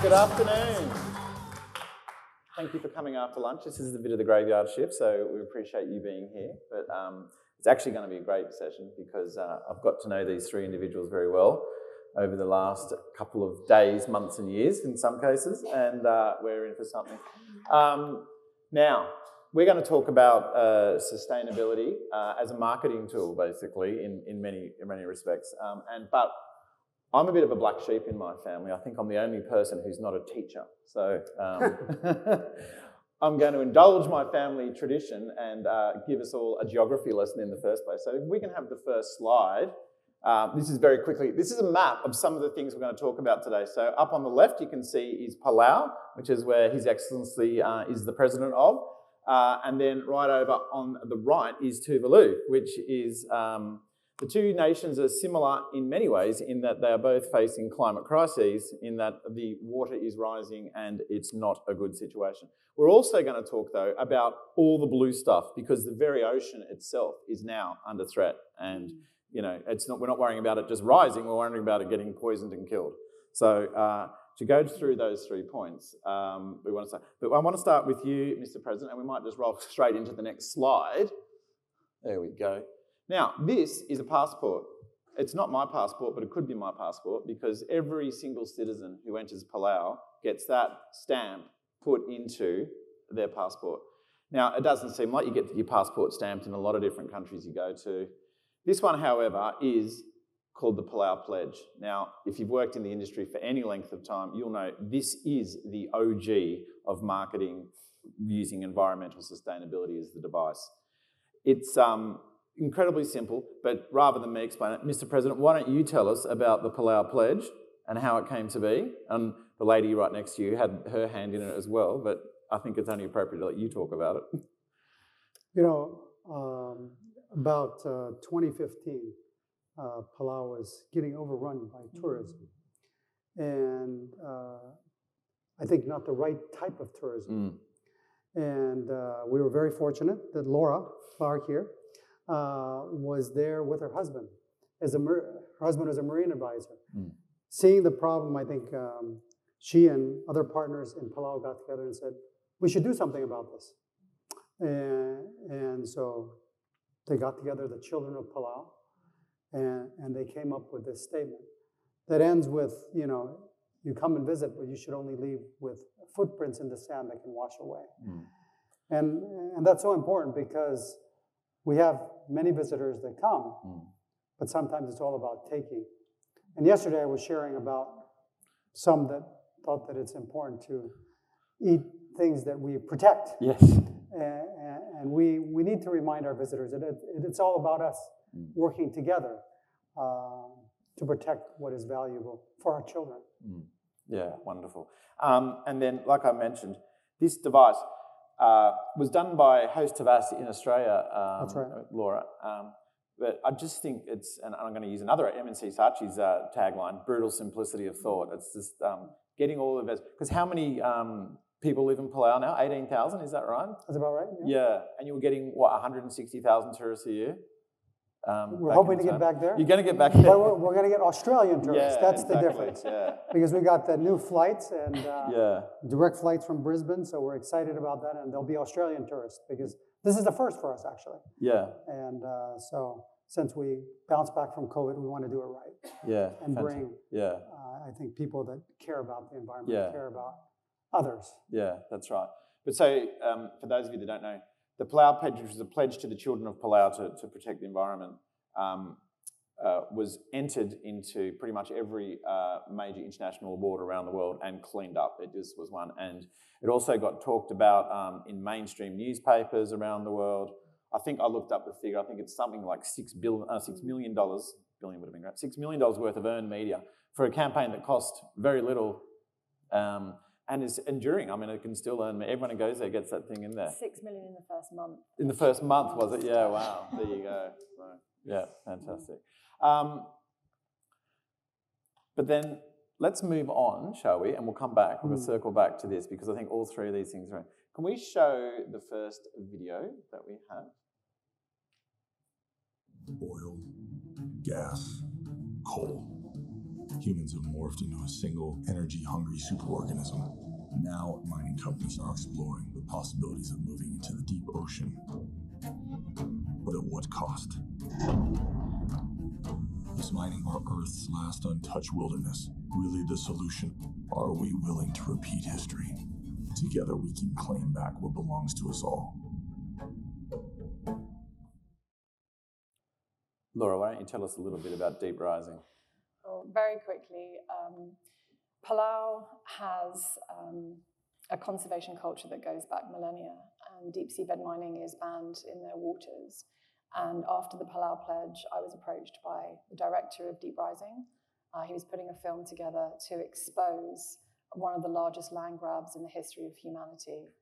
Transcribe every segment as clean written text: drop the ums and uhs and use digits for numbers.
Good afternoon. Thank you for coming after lunch. This is a bit of the graveyard shift, so we appreciate you being here. But it's actually going to be a great session because I've got to know these three individuals very well over the last couple of days, months and years in some cases, and we're in for something. Now, we're going to talk about sustainability as a marketing tool, basically, in many respects. But I'm a bit of a black sheep in my family. I think I'm the only person who's not a teacher. So I'm going to indulge my family tradition and give us all a geography lesson in the first place. So if we can have the first slide. This is very quickly. This is a map of some of the things we're going to talk about today. So up on the left, you can see is Palau, which is where His Excellency is the president of. And then right over on the right is Tuvalu, which is... the two nations are similar in many ways in that they are both facing climate crises, in that the water is rising and it's not a good situation. We're also going to talk, though, about all the blue stuff because the very ocean itself is now under threat. And, you know, we're not worrying about it just rising, we're worrying about it getting poisoned and killed. So to go through those 3 points, but I want to start with you, Mr. President, and we might just roll straight into the next slide. There we go. Now, this is a passport. It's not my passport, but it could be my passport because every single citizen who enters Palau gets that stamp put into their passport. Now, it doesn't seem like you get your passport stamped in a lot of different countries you go to. This one, however, is called the Palau Pledge. Now, if you've worked in the industry for any length of time, you'll know this is the OG of marketing using environmental sustainability as the device. It's incredibly simple, but rather than me explain it, Mr. President, why don't you tell us about the Palau Pledge and how it came to be? And the lady right next to you had her hand in it as well, but I think it's only appropriate to let you talk about it. You know, about 2015, Palau was getting overrun by tourism. And I think not the right type of tourism. And we were very fortunate that Laura Clarke here was there with her husband. Her husband was a marine advisor. Seeing the problem, I think she and other partners in Palau got together and said, we should do something about this. And so they got together, the children of Palau, and they came up with this statement that ends with, you know, you come and visit, but you should only leave with footprints in the sand that can wash away. And that's so important because we have many visitors that come, but sometimes it's all about taking. And yesterday I was sharing about some that thought that it's important to eat things that we protect. Yes. And we need to remind our visitors that it's all about us working together to protect what is valuable for our children. Yeah, wonderful. And then, like I mentioned, this device was done by Host Tavas in Australia, That's right. Laura. But I just think it's, and I'm going to use another MNC Saatchi's tagline, brutal simplicity of thought. It's just getting all of it. Because how many people live in Palau now? 18,000, is that right? That's about right. Yeah. And you were getting, what, 160,000 tourists a year? We're hoping to get back there. You're going to get back there. But we're going to get Australian tourists. Yeah, That's exactly. the difference. Yeah. Because we got the new flights and direct flights from Brisbane, so we're excited about that. And there'll be Australian tourists because this is the first for us, actually. Yeah. And so since we bounced back from COVID, we want to do it right. Yeah. And bring, I think, people that care about the environment, care about others. Yeah, that's right. But so, for those of you that don't know, the Palau Pledge, which was a pledge to the children of Palau to protect the environment, was entered into pretty much every major international award around the world and cleaned up. It just was one. And it also got talked about in mainstream newspapers around the world. I think I looked up the figure. I think it's something like $6 million, billion would have been great, $6 million worth of earned media for a campaign that cost very little. And is enduring. I mean, it can still earn. Everyone who goes there gets that thing in there. 6 million in the first month. In the first month, was it? Yeah, wow. There you go. So, yeah, fantastic. But then let's move on, shall we? And we'll come back. We'll circle back to this because I think all three of these things are. Can we show the first video that we have? Oil, gas, coal. Humans have morphed into a single, energy-hungry superorganism. Now, mining companies are exploring the possibilities of moving into the deep ocean. But at what cost? Is mining our Earth's last untouched wilderness really the solution? Are we willing to repeat history? Together we can claim back what belongs to us all. Laura, why don't you tell us a little bit about Deep Rising? Well, very quickly, Palau has a conservation culture that goes back millennia, and deep seabed mining is banned in their waters. And after the Palau Pledge, I was approached by the director of Deep Rising. He was putting a film together to expose one of the largest land grabs in the history of humanity.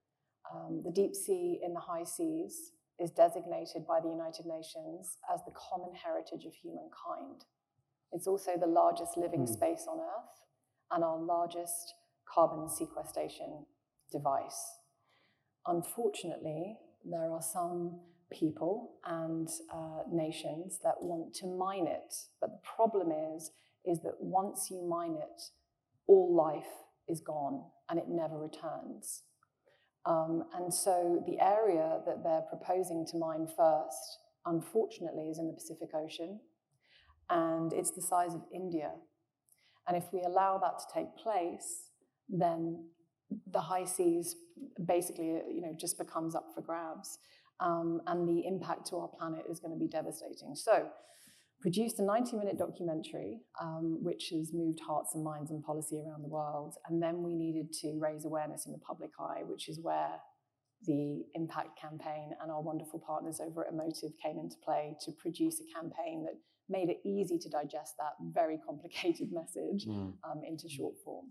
The deep sea in the high seas is designated by the United Nations as the common heritage of humankind. It's also the largest living space on Earth and our largest carbon sequestration device. Unfortunately, there are some people and nations that want to mine it. But the problem is that once you mine it, all life is gone and it never returns. And so the area that they're proposing to mine first, unfortunately, is in the Pacific Ocean. And it's the size of India. And if we allow that to take place, then the high seas basically, just becomes up for grabs. And the impact to our planet is going to be devastating. So, produced a 90-minute documentary, which has moved hearts and minds and policy around the world. And then we needed to raise awareness in the public eye, which is where the Impact campaign and our wonderful partners over at Emotive came into play to produce a campaign that made it easy to digest that very complicated message into short form.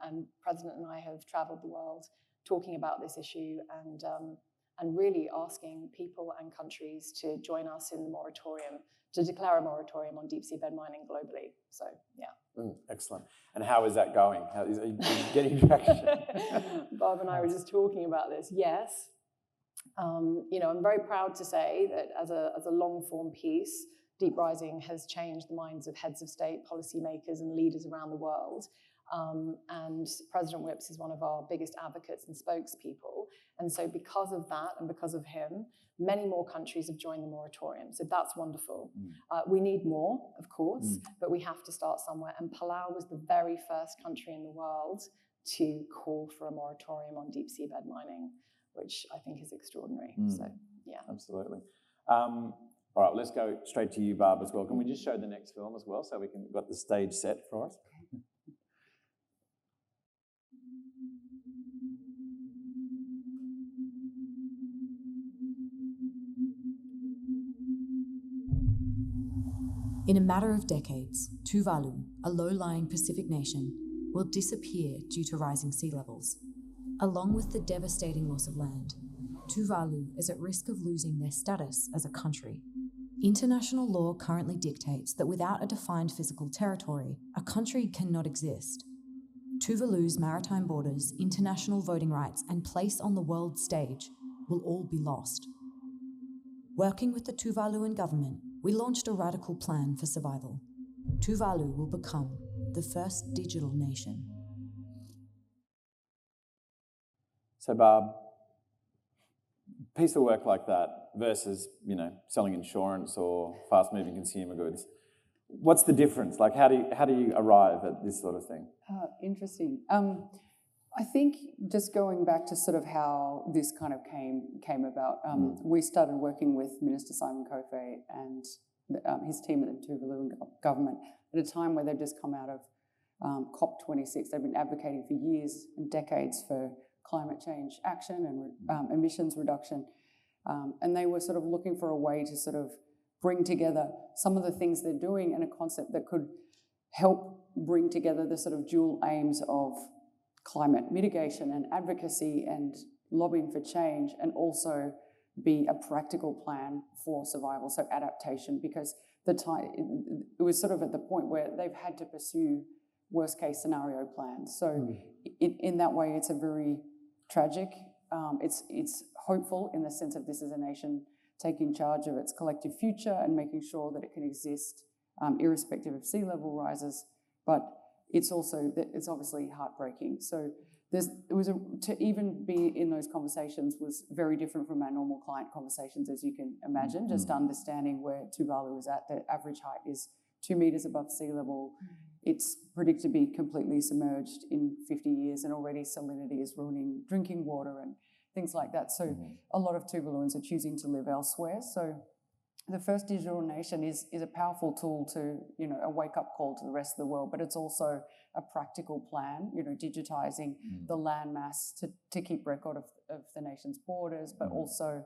And President and I have traveled the world talking about this issue and really asking people and countries to join us in the moratorium, to declare a moratorium on deep seabed mining globally. So, yeah. Excellent. And how is that going? Are you getting traction? Bob and I were just talking about this. Yes. I'm very proud to say that as a long-form piece, Deep Rising has changed the minds of heads of state, policymakers, and leaders around the world. And President Whipps is one of our biggest advocates and spokespeople. And so because of that and because of him, many more countries have joined the moratorium. So that's wonderful. We need more, of course, but we have to start somewhere. And Palau was the very first country in the world to call for a moratorium on deep seabed mining, which I think is extraordinary. So, yeah. Absolutely. All right, let's go straight to you, Barb, as well. Can we just show the next film as well so we can got the stage set for us? In a matter of decades, Tuvalu, a low-lying Pacific nation, will disappear due to rising sea levels. Along with the devastating loss of land, Tuvalu is at risk of losing their status as a country. International law currently dictates that without a defined physical territory, a country cannot exist. Tuvalu's maritime borders, international voting rights, and place on the world stage will all be lost. Working with the Tuvaluan government, we launched a radical plan for survival. Tuvalu will become the first digital nation. So, Barb, piece of work like that versus, selling insurance or fast-moving consumer goods, what's the difference? Like, how do you arrive at this sort of thing? Interesting. I think just going back to sort of how this kind of came about, we started working with Minister Simon Kofe and his team at the Tuvaluan government at a time where they've just come out of COP26. They've been advocating for years and decades for climate change action and emissions reduction. And they were sort of looking for a way to sort of bring together some of the things they're doing in a concept that could help bring together the sort of dual aims of climate mitigation and advocacy and lobbying for change, and also be a practical plan for survival, so adaptation, because it was sort of at the point where they've had to pursue worst case scenario plans. So in that way, it's a very tragic, it's hopeful in the sense of this is a nation taking charge of its collective future and making sure that it can exist irrespective of sea level rises but it's obviously heartbreaking. So to even be in those conversations was very different from our normal client conversations, as you can imagine. Just understanding where Tuvalu is at. The average height is 2 meters above sea level. It's predicted to be completely submerged in 50 years, and already salinity is ruining drinking water and things like that. So a lot of Tuvaluans are choosing to live elsewhere. So the first digital nation is a powerful tool to, a wake-up call to the rest of the world, but it's also a practical plan, digitizing the landmass to keep record of the nation's borders, but also,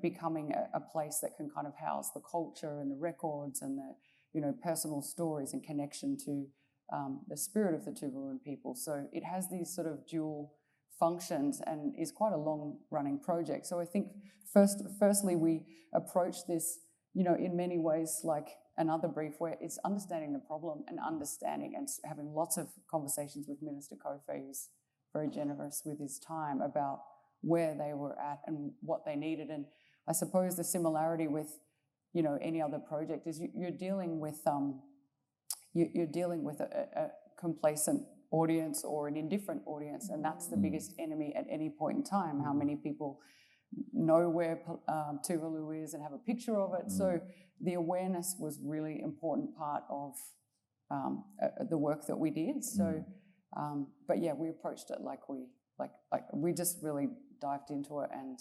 becoming a place that can kind of house the culture and the records and the, personal stories and connection to the spirit of the Tuvaluan people. So it has these sort of dual functions and is quite a long-running project. So I think firstly we approach this, in many ways like another brief where it's understanding the problem and understanding and having lots of conversations with Minister Kofe, who's very generous with his time, about where they were at and what they needed. And I suppose the similarity with, any other project is you're dealing with a complacent audience or an indifferent audience, and that's the biggest enemy at any point in time. How many people know where Tuvalu is and have a picture of it? So the awareness was really important part of the work that we did. So, but yeah, we approached it like we just really dived into it, and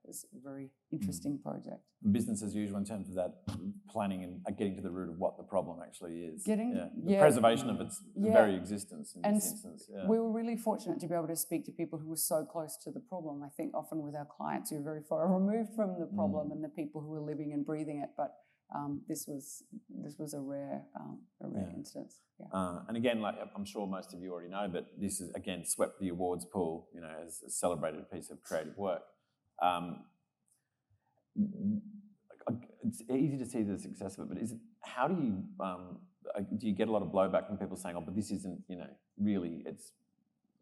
it's a very interesting project. Business as usual in terms of that planning and getting to the root of what the problem actually is. The preservation of its very existence in this instance. Yeah. We were really fortunate to be able to speak to people who were so close to the problem. I think often with our clients, you're very far removed from the problem and the people who are living and breathing it. But this was a rare instance. Yeah. And again, like I'm sure most of you already know, but this is again swept the awards pool, as a celebrated piece of creative work. It's easy to see the success of it, but how do you get a lot of blowback from people saying, "Oh, but this isn't, really,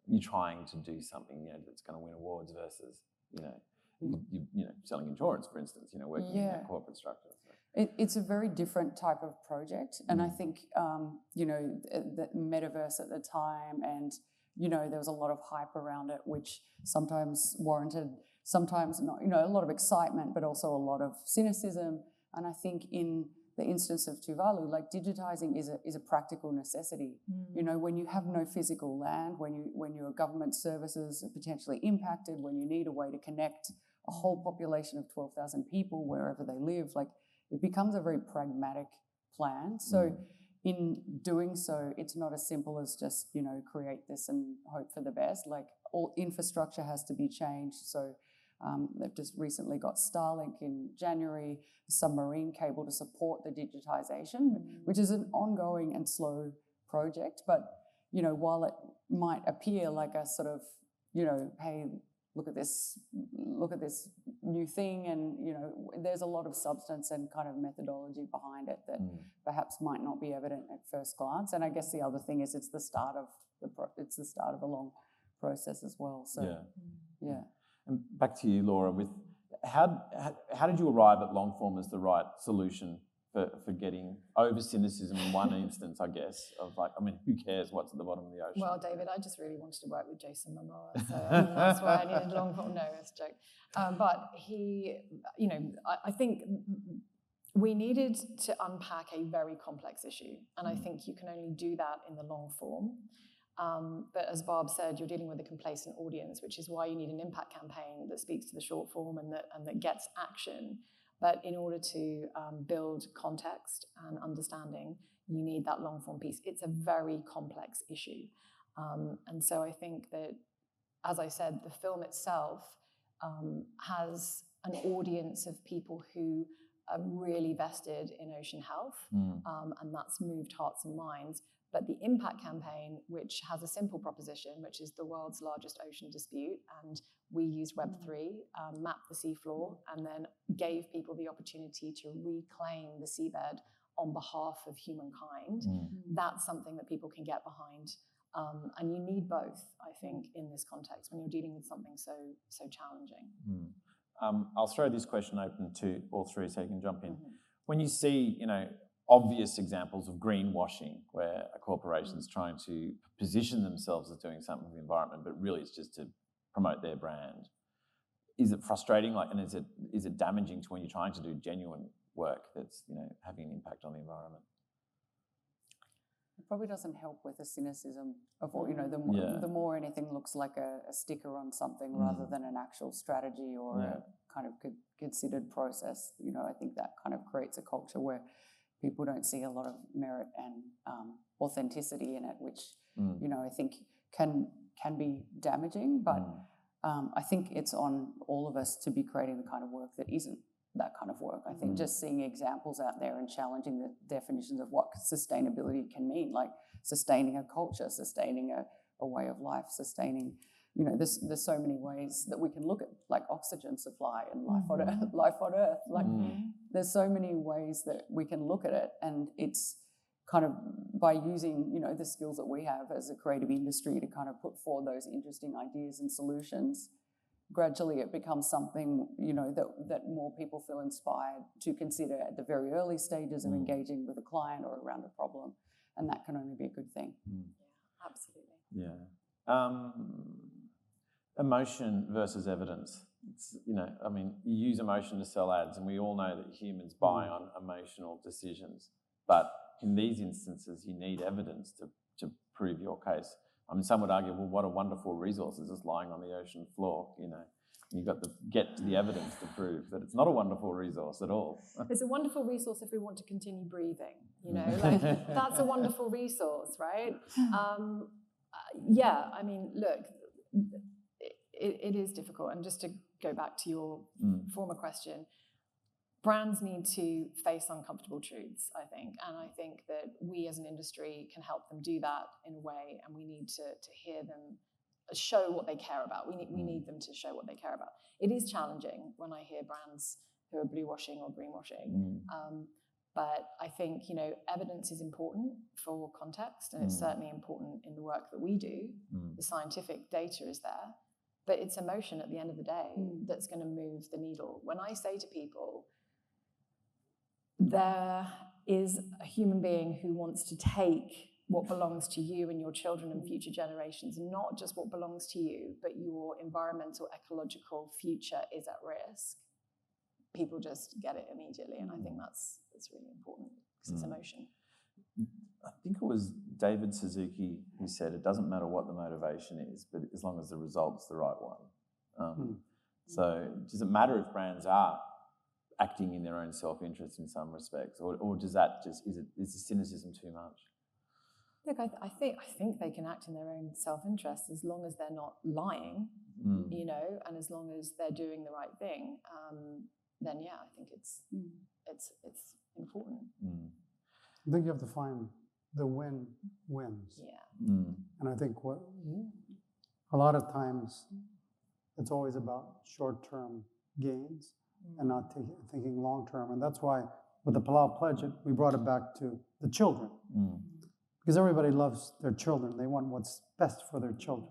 you're trying to do something, that's going to win awards versus, you selling insurance, for instance, working in that corporate structure." So. It's a very different type of project, and I think, the metaverse at the time, and there was a lot of hype around it, which sometimes warranted. Sometimes not, a lot of excitement, but also a lot of cynicism. And I think in the instance of Tuvalu, like digitizing is a practical necessity. When you have no physical land, when your government services are potentially impacted, when you need a way to connect a whole population of 12,000 people wherever they live, like it becomes a very pragmatic plan. So in doing so, it's not as simple as just, create this and hope for the best. Like all infrastructure has to be changed. So they've just recently got Starlink in January, a submarine cable to support the digitization, which is an ongoing and slow project. But, while it might appear like a sort of, hey, look at this new thing, and, there's a lot of substance and kind of methodology behind it that perhaps might not be evident at first glance. And I guess the other thing is it's the start of a long process as well. So, yeah. And back to you, Laura, with how did you arrive at long form as the right solution for getting over cynicism in one instance, I guess, of like, who cares what's at the bottom of the ocean? Well, David, I just really wanted to work with Jason Momoa, so that's why I needed long form. No, that's a joke. But he, I think we needed to unpack a very complex issue, and I think you can only do that in the long form. But as Barb said, you're dealing with a complacent audience, which is why you need an impact campaign that speaks to the short form and that gets action. But in order to build context and understanding, you need that long form piece. It's a very complex issue. And so I think that, as I said, the film itself has an audience of people who are really vested in ocean health, and that's moved hearts and minds. But the impact campaign, which has a simple proposition, which is the world's largest ocean dispute, and we used Web3, mapped the seafloor, and then gave people the opportunity to reclaim the seabed on behalf of humankind. That's something that people can get behind. And you need both, I think, in this context when you're dealing with something so challenging. I'll throw this question open to all three so you can jump in. When you see, obvious examples of greenwashing, where a corporation's trying to position themselves as doing something for the environment, but really it's just to promote their brand. Is it frustrating? And is it damaging to when you're trying to do genuine work that's having an impact on the environment? It probably doesn't help with the cynicism of what the more anything looks like a sticker on something rather than an actual strategy or a kind of considered process. I think that kind of creates a culture where people don't see a lot of merit and authenticity in it, which I think can be damaging. But I think it's on all of us to be creating the kind of work that isn't that kind of work. I think just seeing examples out there and challenging the definitions of what sustainability can mean, like sustaining a culture, sustaining a way of life, sustaining, there's so many ways that we can look at, like oxygen supply and life on Earth. Like there's so many ways that we can look at it, and it's kind of by using, the skills that we have as a creative industry to kind of put forward those interesting ideas and solutions. Gradually it becomes something, that more people feel inspired to consider at the very early stages of engaging with a client or around a problem. And that can only be a good thing. Yeah, absolutely. Yeah. Emotion versus evidence. You use emotion to sell ads, and we all know that humans buy on emotional decisions. But in these instances, you need evidence to prove your case. Some would argue, well, what a wonderful resource is just lying on the ocean floor, You've got to get to the evidence to prove that it's not a wonderful resource at all. It's a wonderful resource if we want to continue breathing, that's a wonderful resource, right? Look, it is difficult. And just to go back to your former question, brands need to face uncomfortable truths, I think. And I think that we as an industry can help them do that in a way, and we need to hear them show what they care about. We need them to show what they care about. It is challenging when I hear brands who are blue washing or greenwashing. But I think, evidence is important for context, and it's certainly important in the work that we do. The scientific data is there, but it's emotion at the end of the day that's going to move the needle. When I say to people, there is a human being who wants to take what belongs to you and your children and future generations, not just what belongs to you, but your environmental, ecological future is at risk, people just get it immediately. And I think that's really important because it's emotion. I think it was David Suzuki who said it doesn't matter what the motivation is, but as long as the result's the right one. So does it matter if brands are acting in their own self-interest in some respects, or does that is the cynicism too much? Look, I think they can act in their own self-interest as long as they're not lying, and as long as they're doing the right thing. Then I think it's important. I think you have to find the win-wins. Yeah. And I think a lot of times it's always about short-term gains and not thinking long-term. And that's why with the Palau Pledge, we brought it back to the children. Because everybody loves their children. They want what's best for their children.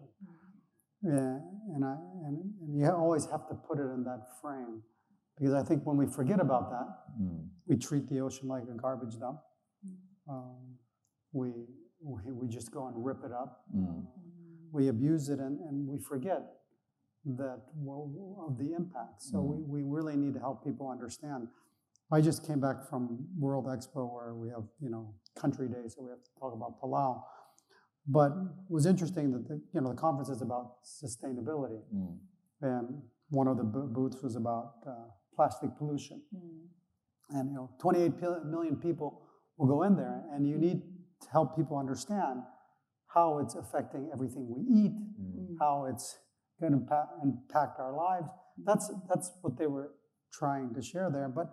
Yeah, and you always have to put it in that frame. Because I think when we forget about that, we treat the ocean like a garbage dump. We just go and rip it up. We abuse it, and we forget that of the impact. So we really need to help people understand. I just came back from World Expo where we have, country days, so we have to talk about Palau. But it was interesting that the conference is about sustainability. And one of the booths was about plastic pollution. And 28 million people will go in there, and you need to help people understand how it's affecting everything we eat, how it's going to impact our lives. That's what they were trying to share there. But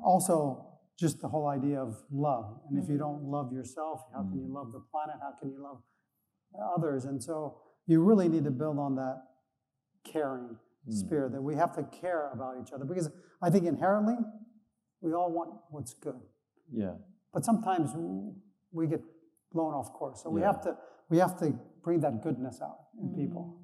also just the whole idea of love. And if you don't love yourself, how can you love the planet? How can you love others? And so you really need to build on that caring spirit, that we have to care about each other. Because I think inherently, we all want what's good. Yeah. But sometimes we get blown off course. So we have to bring that goodness out in people.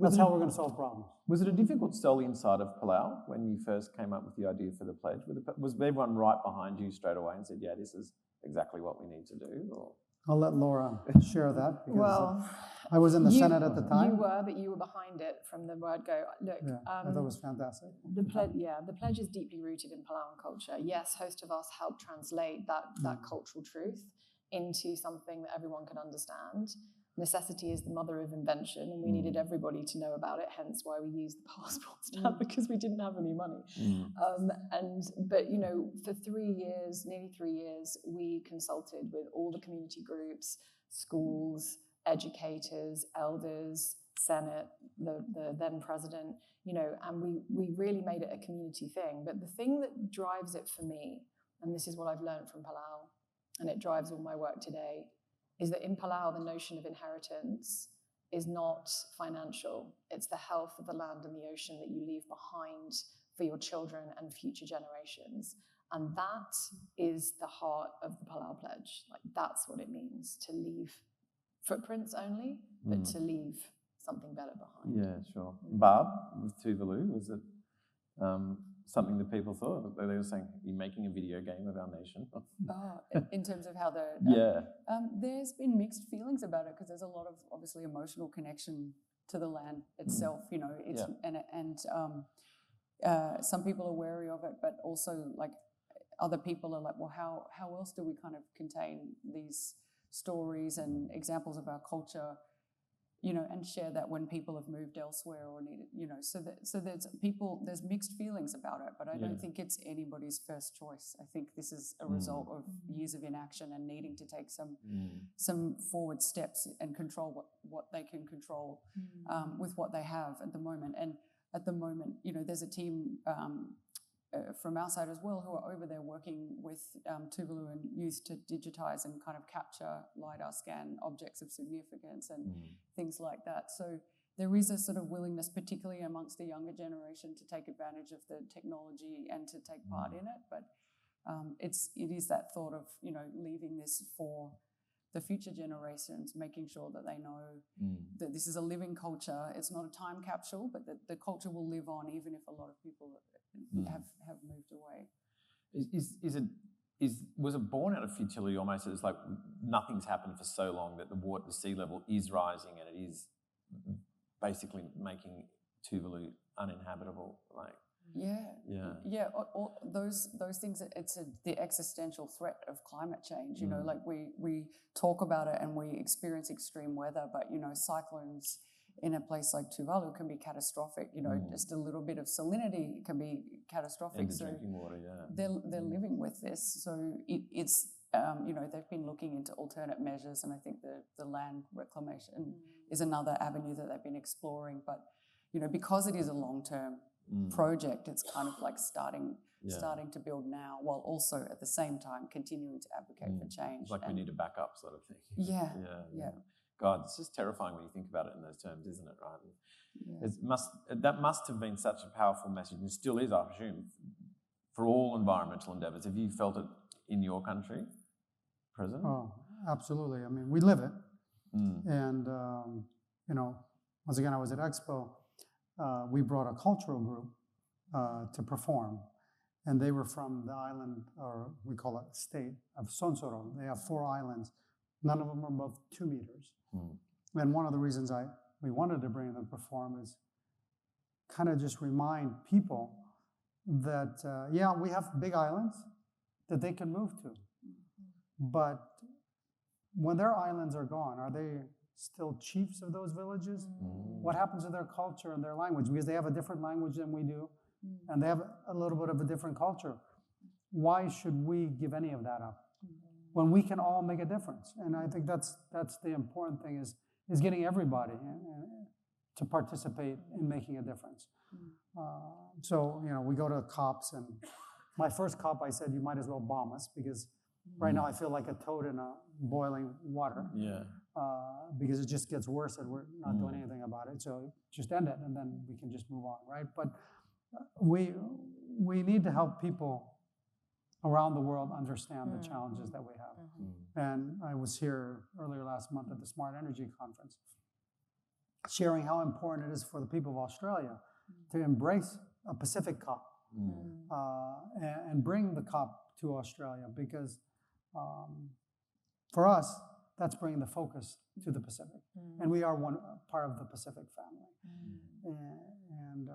That's how we're going to solve problems. Was it a difficult sell inside of Palau when you first came up with the idea for the pledge? Was everyone right behind you straight away and said, yeah, this is exactly what we need to do? Or? I'll let Laura share that because Well, I was in the Senate at the time. You were, but you were behind it from the word go. Look, Yeah, I thought it was fantastic. The pledge is deeply rooted in Palauan culture. Yes, host of us helped translate that cultural truth into something that everyone can understand. Necessity is the mother of invention, and we needed everybody to know about it, hence why we used the passport stamp, because we didn't have any money. But you know, for 3 years, nearly 3 years, we consulted with all the community groups, schools, educators, elders, Senate, the then president, you know, and we really made it a community thing. But the thing that drives it for me, and this is what I've learned from Palau, and it drives all my work today, is that in Palau, the notion of inheritance is not financial. It's the health of the land and the ocean that you leave behind for your children and future generations. And that is the heart of the Palau Pledge. Like, that's what it means to leave footprints only, but to leave something better behind. Yeah, sure. Barb, with Tuvalu, was it something that people thought? They were saying, you're making a video game of our nation. In terms of how the... there's been mixed feelings about it because there's a lot of, obviously, emotional connection to the land itself, you know. It's some people are wary of it, but also, like, other people are like, well, how else do we kind of contain these stories and examples of our culture, you know, and share that when people have moved elsewhere or needed, you know, so there's mixed feelings about it, but I don't think it's anybody's first choice. I think this is a result of years of inaction and needing to take some forward steps and control what they can control with what they have at the moment. And at the moment, you know, there's a team from our side as well who are over there working with Tuvaluan youth to digitise and kind of capture LiDAR scan objects of significance and things like that. So there is a sort of willingness, particularly amongst the younger generation, to take advantage of the technology and to take part in it. But it is that thought of, you know, leaving this for the future generations, making sure that they know that this is a living culture. It's not a time capsule, but that the culture will live on even if a lot of people have moved away. Was it born out of futility almost? It's like nothing's happened for so long that the sea level is rising and it is basically making Tuvalu uninhabitable. Like all those things. It's the existential threat of climate change. You know, like we talk about it and we experience extreme weather, but you know, cyclones in a place like Tuvalu can be catastrophic. You know, just a little bit of salinity can be catastrophic. And the drinking water, they're living with this. So it's you know, they've been looking into alternate measures, and I think the land reclamation is another avenue that they've been exploring. But you know, because it is a long-term project, it's kind of like starting to build now, while also at the same time continuing to advocate for change. It's like we need a backup sort of thing. Yeah. God, it's just terrifying when you think about it in those terms, isn't it? Right? That must have been such a powerful message, and still is, I presume, for all environmental endeavours. Have you felt it in your country, President? Oh, absolutely. I mean, we live it, and you know, once again, I was at Expo. We brought a cultural group to perform, and they were from the island, or we call it state, of Sonsoro. They have 4 islands. None of them are above 2 meters. And one of the reasons we wanted to bring them to perform is kind of just remind people that, we have big islands that they can move to. But when their islands are gone, are they still chiefs of those villages? What happens to their culture and their language? Because they have a different language than we do, and they have a little bit of a different culture. Why should we give any of that up when we can all make a difference? And I think that's the important thing, is getting everybody to participate in making a difference. So, you know, we go to COPs, and my first COP, I said, you might as well bomb us, because right now I feel like a toad in a boiling water. Because it just gets worse and we're not doing anything about it. So just end it, and then we can just move on, right? But we need to help people around the world understand the challenges that we have. And I was here earlier last month at the Smart Energy Conference. sharing how important it is for the people of Australia to embrace a Pacific COP and bring the COP to Australia, because for us, that's bringing the focus to the Pacific. And we are one part of the Pacific family. And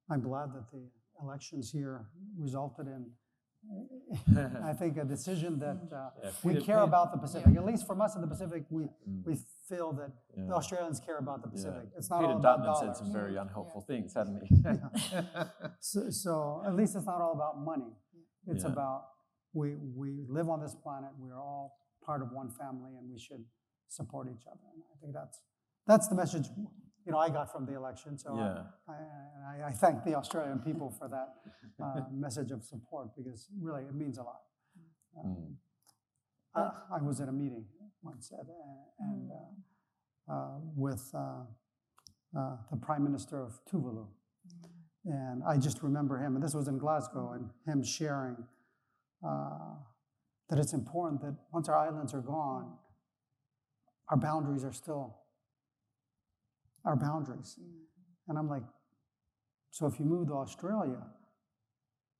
I'm glad that the elections here resulted in, I think, a decision that we care about the Pacific. At least from us in the Pacific, we feel that the Australians care about the Pacific. It's not all about dollars. Peter Dutton said some very unhelpful things, hadn't he? So at least it's not all about money. It's about we live on this planet. We are all part of one family, and we should support each other. And I think that's the message I got from the election. So I thank the Australian people for that message of support, because really it means a lot. I was at a meeting once and with the Prime Minister of Tuvalu, and I just remember him, and this was in Glasgow, and him sharing that it's important that once our islands are gone, our boundaries are still our boundaries. And I'm like, so if you move to Australia,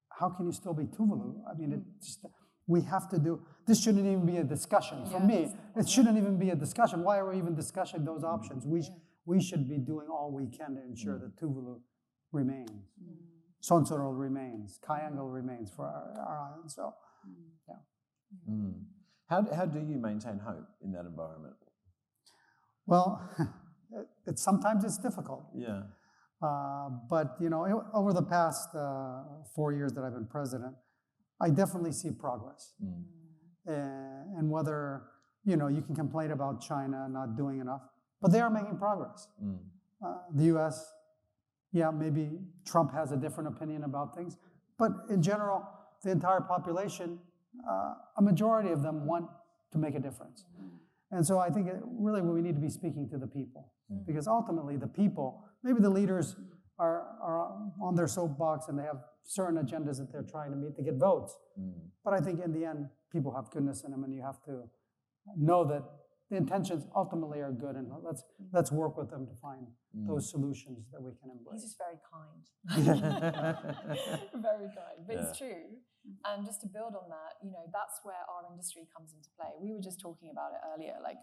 how can you still be Tuvalu? I mean, we have to do, this shouldn't even be a discussion. For me, it shouldn't even be a discussion. Why are we even discussing those options? We should be doing all we can to ensure that Tuvalu remains. Sonsorol remains. Kayangel remains for our island. So, How do you maintain hope in that environment? Well, sometimes it's difficult. But over the past 4 years that I've been president, I definitely see progress. And whether you can complain about China not doing enough, but they are making progress. The U.S., maybe Trump has a different opinion about things, but in general, the entire population, a majority of them want to make a difference. And so I think really we need to be speaking to the people, because ultimately the people, maybe the leaders are on their soapbox and they have certain agendas that they're trying to meet to get votes. But I think in the end, people have goodness in them, and you have to know that the intentions ultimately are good, and let's work with them to find those solutions that we can embrace. He's just very kind. Very kind, but it's true. And just to build on that, that's where our industry comes into play. We were just talking about it earlier, like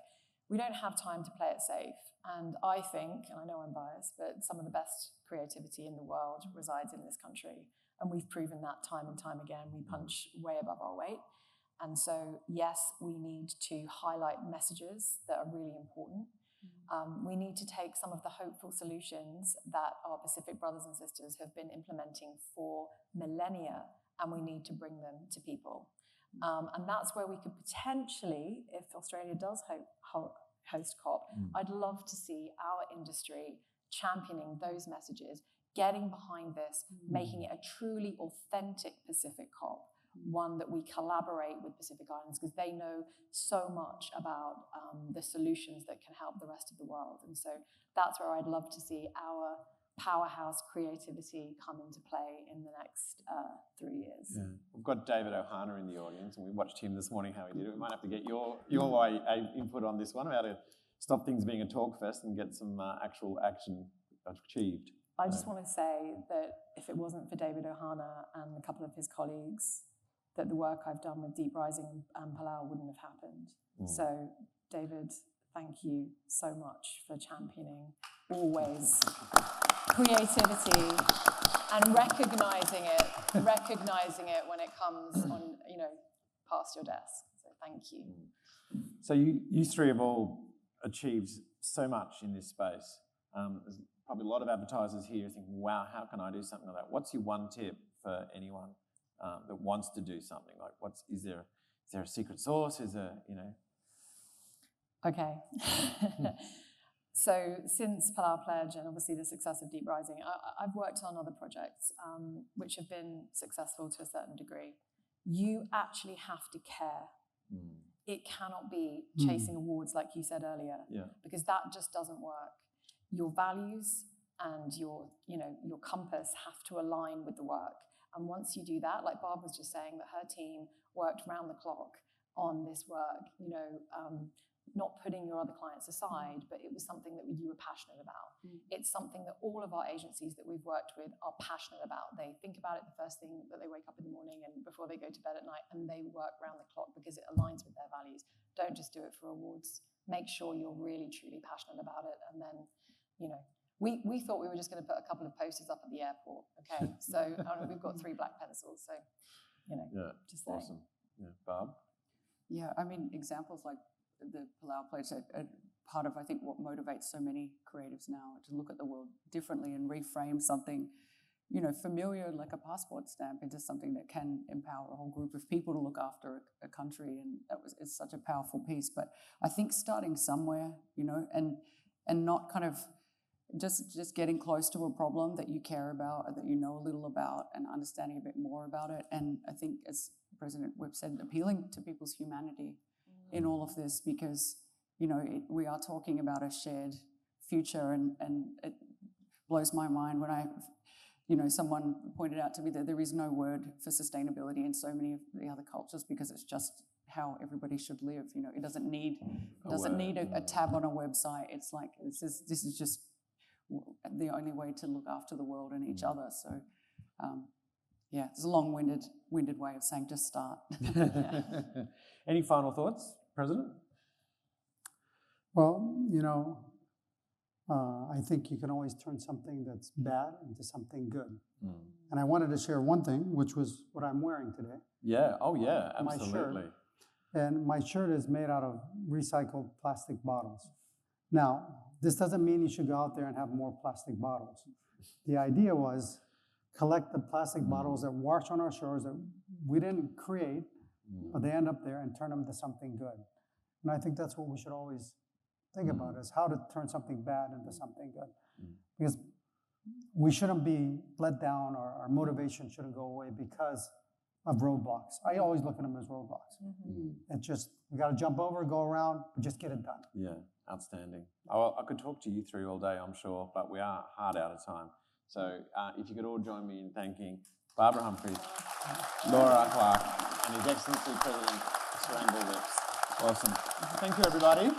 we don't have time to play it safe. And I think, and I know I'm biased, but some of the best creativity in the world resides in this country. And we've proven that time and time again. We punch way above our weight. And so, yes, we need to highlight messages that are really important. We need to take some of the hopeful solutions that our Pacific brothers and sisters have been implementing for millennia, and we need to bring them to people. And that's where we could potentially, if Australia does host COP, I'd love to see our industry championing those messages, getting behind this, making it a truly authentic Pacific COP, one that we collaborate with Pacific Islands, because they know so much about the solutions that can help the rest of the world. And so that's where I'd love to see our powerhouse creativity come into play in the next 3 years. We've got David Ohana in the audience, and we watched him this morning how he did it. We might have to get your input on this one, how to stop things being a talk fest and get some actual action achieved. I just want to say that if it wasn't for David Ohana and a couple of his colleagues, that the work I've done with Deep Rising and Palau wouldn't have happened. So, David, thank you so much for championing always creativity and recognizing it when it comes on, past your desk. So thank you. So you three have all achieved so much in this space. There's probably a lot of advertisers here thinking, wow, how can I do something like that? What's your one tip for anyone that wants to do something? Like, is there a secret sauce? Is there, Okay. So since Palau Pledge and obviously the success of Deep Rising, I've worked on other projects which have been successful to a certain degree. You actually have to care. It cannot be chasing awards like you said earlier, because that just doesn't work. Your values and your compass have to align with the work. And once you do that, like Barb was just saying, that her team worked round the clock on this work, not putting your other clients aside, but it was something that you were passionate about. It's something that all of our agencies that we've worked with are passionate about. They think about it the first thing that they wake up in the morning and before they go to bed at night, and they work round the clock because it aligns with their values. Don't just do it for awards. Make sure you're really, truly passionate about it. And then, you know, we thought we were just going to put a couple of posters up at the airport. Okay, so we've got 3 black pencils. So, you know, just saying. Awesome. Yeah, Barb? Yeah, I mean, examples like the Palau pledge are part of, I think, what motivates so many creatives now to look at the world differently and reframe something, you know, familiar like a passport stamp into something that can empower a whole group of people to look after a country. And it's such a powerful piece. But I think starting somewhere, you know, and not kind of just getting close to a problem that you care about or that you know a little about and understanding a bit more about it. And I think, as President Webb said, appealing to people's humanity in all of this, because, you know, we are talking about a shared future, and it blows my mind when you know, someone pointed out to me that there is no word for sustainability in so many of the other cultures because it's just how everybody should live. You know, it doesn't need a tab on a website. It's like this is just the only way to look after the world and each other. So, yeah, it's a long-winded way of saying just start. Any final thoughts, President? Well, you know, I think you can always turn something that's bad into something good. And I wanted to share one thing, which was what I'm wearing today. Yeah. Oh, yeah. Absolutely. My shirt. And my shirt is made out of recycled plastic bottles. Now, this doesn't mean you should go out there and have more plastic bottles. The idea was collect the plastic bottles that wash on our shores that we didn't create, but they end up there, and turn them into something good. And I think that's what we should always think about, is how to turn something bad into something good. Because we shouldn't be let down, or our motivation shouldn't go away because of roadblocks. I always look at them as roadblocks. It's just, we got to jump over, go around, but just get it done. Yeah, outstanding. I could talk to you 3 all day, I'm sure, but we are hard out of time. So if you could all join me in thanking Barbara Humphries, Laura Clarke, and His Excellency President Surangel. Awesome. Thank you, everybody.